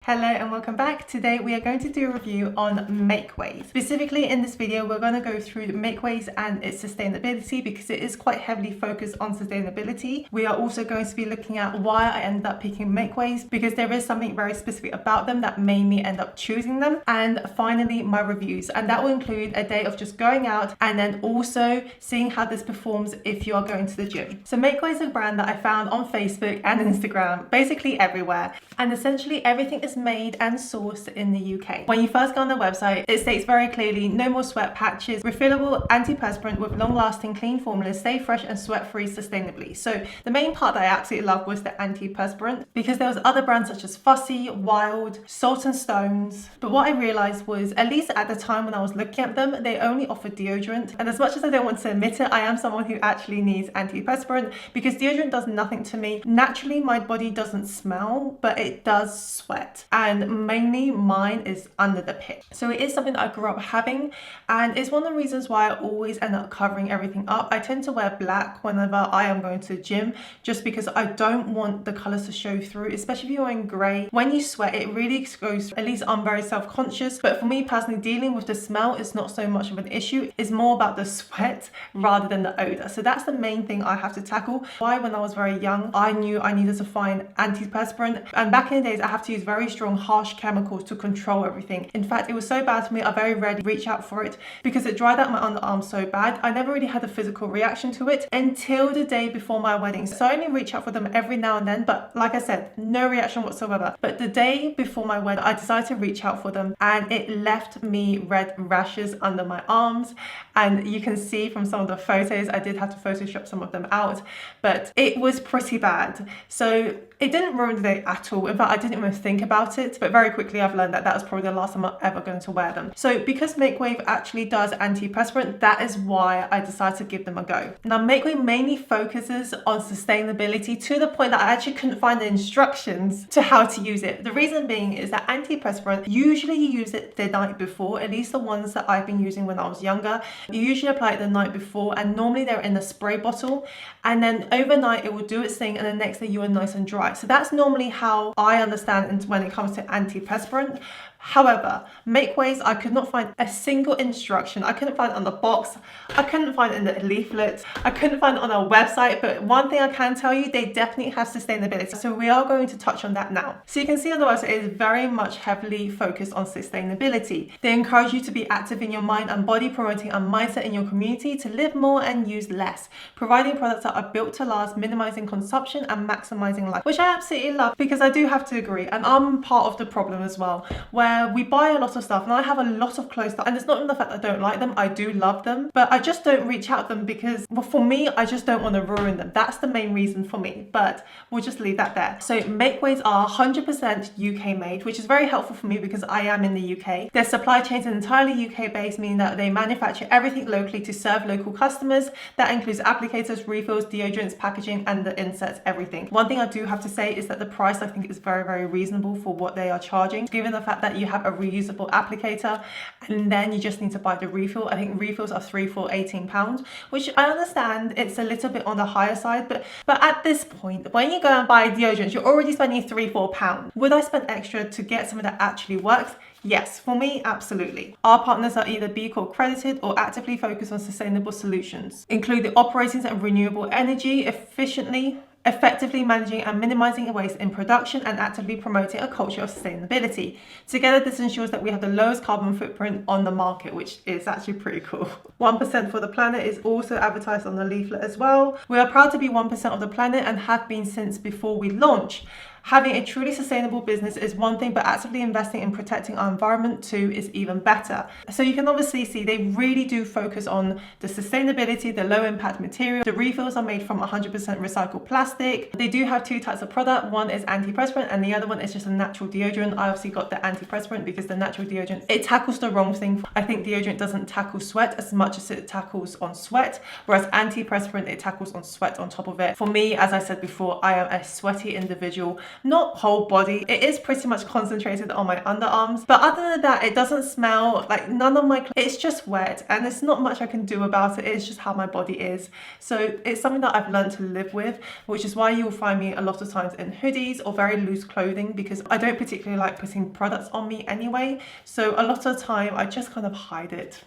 Hello and welcome back. Today we are going to do a review on MakeWaves. Specifically in this video, we're going to go through MakeWaves and its sustainability because it is quite heavily focused on sustainability. We are also going to be looking at why I ended up picking MakeWaves because there is something very specific about them that made me end up choosing them. And finally, my reviews. And that will include a day of just going out and then also seeing how this performs if you are going to the gym. So MakeWaves is a brand that I found on Facebook and Instagram, basically everywhere. And essentially everything is made and sourced in the UK. When you first go on the website, it states very clearly, no more sweat patches, refillable antiperspirant with long-lasting clean formulas, stay fresh and sweat-free sustainably. So the main part that I absolutely loved was the antiperspirant because there was other brands such as Fussy, Wild, Salt and Stones. But what I realized was, at least at the time when I was looking at them, they only offered deodorant. And as much as I don't want to admit it, I am someone who actually needs antiperspirant because deodorant does nothing to me. Naturally, my body doesn't smell, but it does sweat. And mainly mine is under the pit. So it is something that I grew up having, and it's one of the reasons why I always end up covering everything up. I tend to wear black whenever I am going to the gym just because I don't want the colors to show through, especially if you're wearing grey. When you sweat, it really exposed. At least I'm very self-conscious, but for me personally, dealing with the smell is not so much of an issue. It's more about the sweat rather than the odor. So that's the main thing I have to tackle. Why, when I was very young, I knew I needed to find antiperspirant, and back in the days I have to use very strong harsh chemicals to control everything. In fact, it was so bad for me, I very rarely reach out for it because it dried out my underarm so bad. I never really had a physical reaction to it until the day before my wedding. So I only reach out for them every now and then, but like I said, no reaction whatsoever. But the day before my wedding, I decided to reach out for them and it left me red rashes under my arms. And you can see from some of the photos, I did have to Photoshop some of them out, but it was pretty bad. So it didn't ruin the day at all. In fact, I didn't even think about it, but very quickly I've learned that that was probably the last time I'm ever going to wear them. So because MakeWave actually does antiperspirant, that is why I decided to give them a go. Now, MakeWave mainly focuses on sustainability to the point that I actually couldn't find the instructions to how to use it. The reason being is that antiperspirant, usually you use it the night before, at least the ones that I've been using when I was younger. You usually apply it the night before, and normally they're in a spray bottle, and then overnight it will do its thing, and the next day you are nice and dry. So that's normally how I understand when it comes to antiperspirant. However, MakeWaves, I could not find a single instruction. I couldn't find it on the box. I couldn't find it in the leaflet. I couldn't find it on our website. But one thing I can tell you, they definitely have sustainability. So we are going to touch on that now. So you can see on the website, it is very much heavily focused on sustainability. They encourage you to be active in your mind and body, promoting a mindset in your community to live more and use less, providing products that are built to last, minimizing consumption and maximizing life, which I absolutely love because I do have to agree. And I'm part of the problem as well, where we buy a lot of stuff, and I have a lot of clothes, and it's not even the fact that I don't like them. I do love them, but I just don't reach out to them because, well, for me, I just don't want to ruin them. That's the main reason for me, but we'll just leave that there. So MakeWaves are 100% UK made, which is very helpful for me because I am in the UK. Their supply chain is entirely UK based, meaning that they manufacture everything locally to serve local customers. That includes applicators, refills, deodorants, packaging, and the inserts, everything. One thing I do have to say is that the price, I think, is very, very reasonable for what they are charging, given the fact that you have a reusable applicator and then you just need to buy the refill. I think refills are 3 for £18, which I understand it's a little bit on the higher side, but at this point, when you go and buy deodorants, you're already spending £3-4. Would I spend extra to get something that actually works? Yes, for me, absolutely. Our partners are either B Corp accredited or actively focused on sustainable solutions, including operating and renewable energy efficiently, effectively managing and minimizing waste in production, and actively promoting a culture of sustainability. Together, this ensures that we have the lowest carbon footprint on the market, which is actually pretty cool. 1% for the planet is also advertised on the leaflet as well. We are proud to be 1% of the planet and have been since before we launched. Having a truly sustainable business is one thing, but actively investing in protecting our environment too is even better. So you can obviously see they really do focus on the sustainability, the low impact material. The refills are made from 100% recycled plastic. They do have two types of product. One is antiperspirant and the other one is just a natural deodorant. I obviously got the antiperspirant because the natural deodorant, it tackles the wrong thing. I think deodorant doesn't tackle sweat as much as it tackles on sweat, whereas antiperspirant, it tackles on sweat on top of it. For me, as I said before, I am a sweaty individual. not whole body. It is pretty much concentrated on my underarms, but other than that, it doesn't smell like none of my clothes. It's just wet, and there's not much I can do about it. It's just how my body is. So it's something that I've learned to live with, which is why you'll find me a lot of times in hoodies or very loose clothing, because I don't particularly like putting products on me anyway. So a lot of the time I just kind of hide it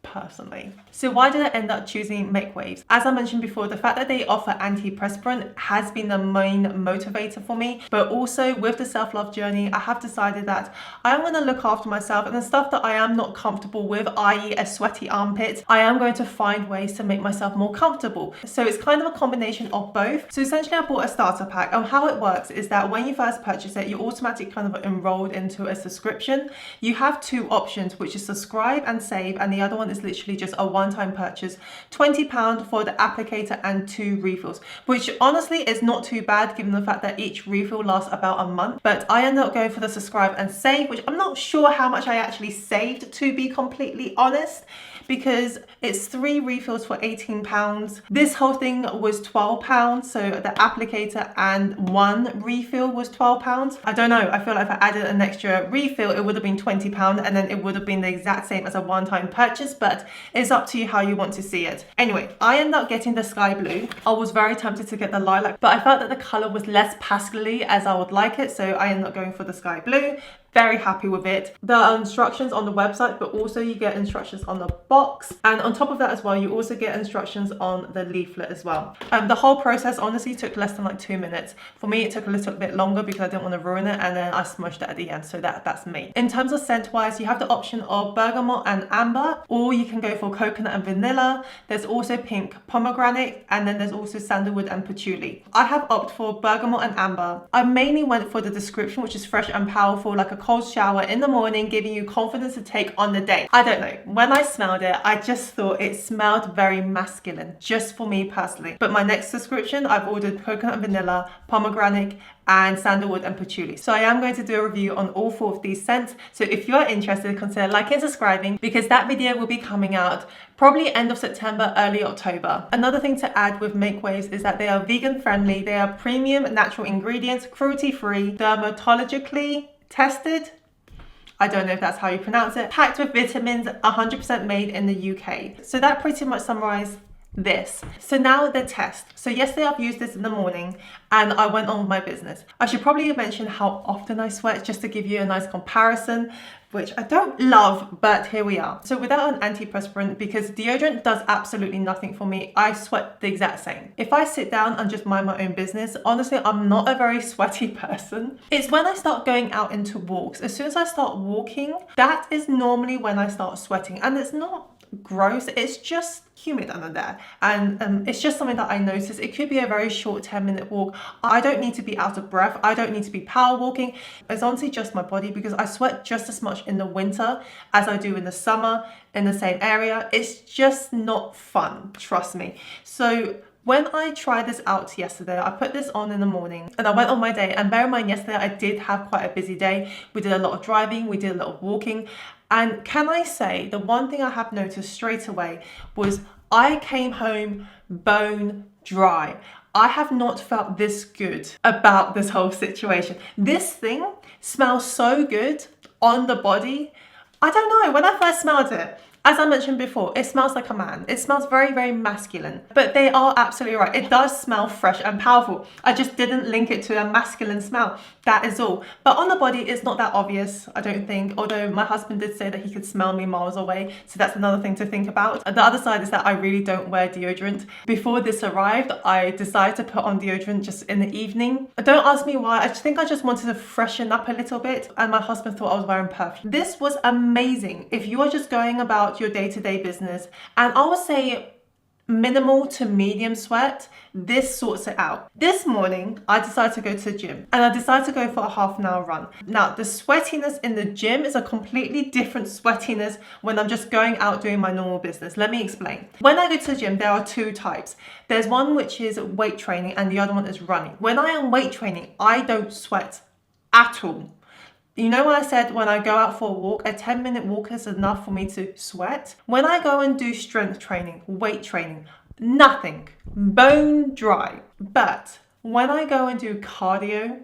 personally. So why did I end up choosing MakeWaves? As I mentioned before, the fact that they offer antiperspirant has been the main motivator for me, but also with the self-love journey, I have decided that I am going to look after myself, and the stuff that I am not comfortable with, i.e. a sweaty armpit, I am going to find ways to make myself more comfortable. So it's kind of a combination of both. So essentially I bought a starter pack, and how it works is that when you first purchase it, you're automatically kind of enrolled into a subscription. You have two options, which is subscribe and save, and the other one is literally just a one-time purchase, £20 for the applicator and 2 refills, which honestly is not too bad given the fact that each refill lasts about a month. But I ended up going for the subscribe and save, which I'm not sure how much I actually saved, to be completely honest, because it's 3 refills for £18. This whole thing was £12, so the applicator and 1 refill was £12. I don't know, I feel like if I added an extra refill, it would have been £20, and then it would have been the exact same as a one-time purchase, but it's up to you how you want to see it. Anyway, I ended up getting the sky blue. I was very tempted to get the lilac, but I felt that the color was less pastel-y as I would like it, so I ended up going for the sky blue. Very happy with it. There are instructions on the website, but also you get instructions on the box, and on top of that as well, you also get instructions on the leaflet as well. The whole process honestly took less than like 2 minutes. For me, it took a little bit longer because I didn't want to ruin it, and then I smudged it at the end, so that's me. In terms of scent wise, you have the option of bergamot and amber, or you can go for coconut and vanilla. There's also pink pomegranate, and then there's also sandalwood and patchouli. I have opted for bergamot and amber. I mainly went for the description, which is fresh and powerful, like a cold shower in the morning, giving you confidence to take on the day. I don't know, when I smelled it, I just thought it smelled very masculine, just for me personally. But my next subscription, I've ordered coconut and vanilla, pomegranate, and sandalwood and patchouli. So I am going to do a review on all 4 of these scents. So if you're interested, consider liking and subscribing, because that video will be coming out probably end of September, early October. Another thing to add with MakeWaves is that they are vegan friendly. They are premium natural ingredients, cruelty free, dermatologically tested, I don't know if that's how you pronounce it, packed with vitamins, 100% made in the UK. So that pretty much summarized this. So now the test. So yesterday I've used this in the morning and I went on with my business. I should probably mention how often I sweat, just to give you a nice comparison, which I don't love, but here we are. So without an antiperspirant, because deodorant does absolutely nothing for me, I sweat the exact same. If I sit down and just mind my own business, honestly, I'm not a very sweaty person. It's when I start going out into walks. As soon as I start walking, that is normally when I start sweating, and it's not gross, it's just humid under there, and it's just something that I notice. It could be a very short 10-minute walk. I don't need to be out of breath, I don't need to be power walking. It's honestly just my body, because I sweat just as much in the winter as I do in the summer in the same area. It's just not fun, trust me. So when I tried this out yesterday, I put this on in the morning and I went on my day, and bear in mind yesterday I did have quite a busy day. We did a lot of driving, we did a lot of walking, and can I say, the one thing I have noticed straight away was I came home bone dry. I have not felt this good about this whole situation. This thing smells so good on the body. I don't know, when I first smelled it, as I mentioned before, it smells like a man. It smells very, very masculine. But they are absolutely right. It does smell fresh and powerful. I just didn't link it to a masculine smell. That is all. But on the body, it's not that obvious, I don't think. Although my husband did say that he could smell me miles away. So that's another thing to think about. The other side is that I really don't wear deodorant. Before this arrived, I decided to put on deodorant just in the evening. Don't ask me why. I think I just wanted to freshen up a little bit. And my husband thought I was wearing perfume. This was amazing. If you are just going about your day-to-day business, and I would say minimal to medium sweat, this sorts it out. This morning I decided to go to the gym, and I decided to go for a half-an-hour run. Now the sweatiness in the gym is a completely different sweatiness when I'm just going out doing my normal business. Let me explain. When I go to the gym, there are 2 types. There's one which is weight training and the other one is running. When I am weight training, I don't sweat at all. You know when I said when I go out for a walk, a 10-minute walk is enough for me to sweat? When I go and do strength training, weight training, nothing, bone dry. But when I go and do cardio,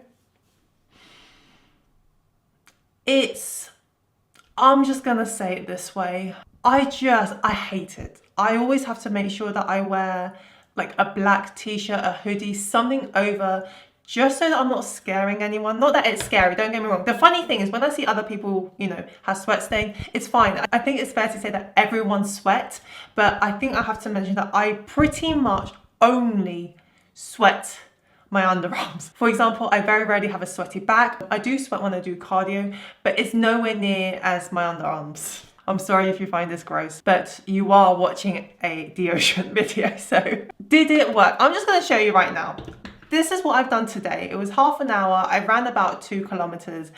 I'm just gonna say it this way. I hate it. I always have to make sure that I wear like a black t-shirt, a hoodie, something over, just so that I'm not scaring anyone. Not that it's scary, don't get me wrong. The funny thing is when I see other people, you know, have sweat stain, it's fine. I think it's fair to say that everyone sweats, but I think I have to mention that I pretty much only sweat my underarms. For example, I very rarely have a sweaty back. I do sweat when I do cardio, but it's nowhere near as my underarms. I'm sorry if you find this gross, but you are watching a deodorant video, so did it work? I'm just gonna show you right now. This is what I've done today. It was half an hour. I ran about 2 kilometers.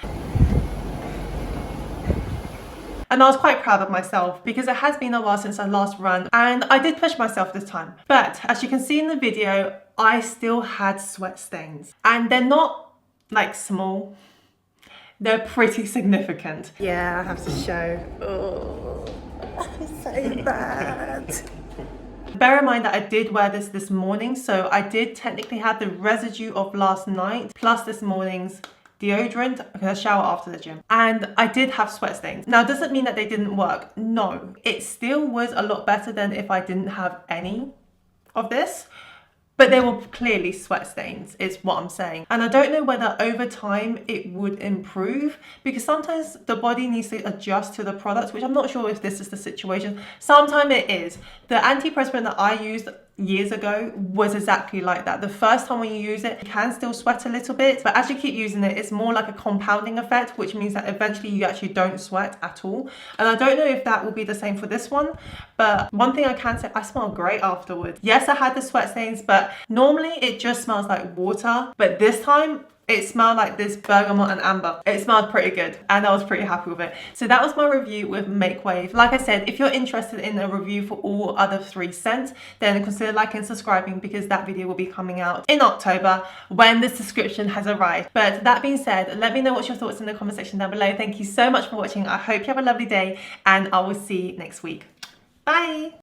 And I was quite proud of myself because it has been a while since I last ran and I did push myself this time. But as you can see in the video, I still had sweat stains and they're not like small. They're pretty significant. Yeah, I have to show. Oh, it's so bad. Bear in mind that I did wear this morning, so I did technically have the residue of last night plus this morning's deodorant because I shower after the gym, and I did have sweat stains. Now, does it mean that they didn't work? No, it still was a lot better than if I didn't have any of this. But they were clearly sweat stains, is what I'm saying. And I don't know whether over time it would improve because sometimes the body needs to adjust to the product, which I'm not sure if this is the situation. Sometimes it is. The antiperspirant that I used years ago was exactly like that. The first time when you use it, you can still sweat a little bit, but as you keep using it, it's more like a compounding effect, which means that eventually you actually don't sweat at all. And I don't know if that will be the same for this one, but one thing I can say, I smell great afterwards. Yes, I had the sweat stains, but normally it just smells like water, but this time it smelled like this bergamot and amber. It smelled pretty good and I was pretty happy with it. So that was my review with MakeWaves. Like I said, if you're interested in a review for all other 3 scents, then consider liking and subscribing because that video will be coming out in October when the subscription has arrived. But that being said, let me know what's your thoughts in the comment section down below. Thank you so much for watching. I hope you have a lovely day and I will see you next week. Bye.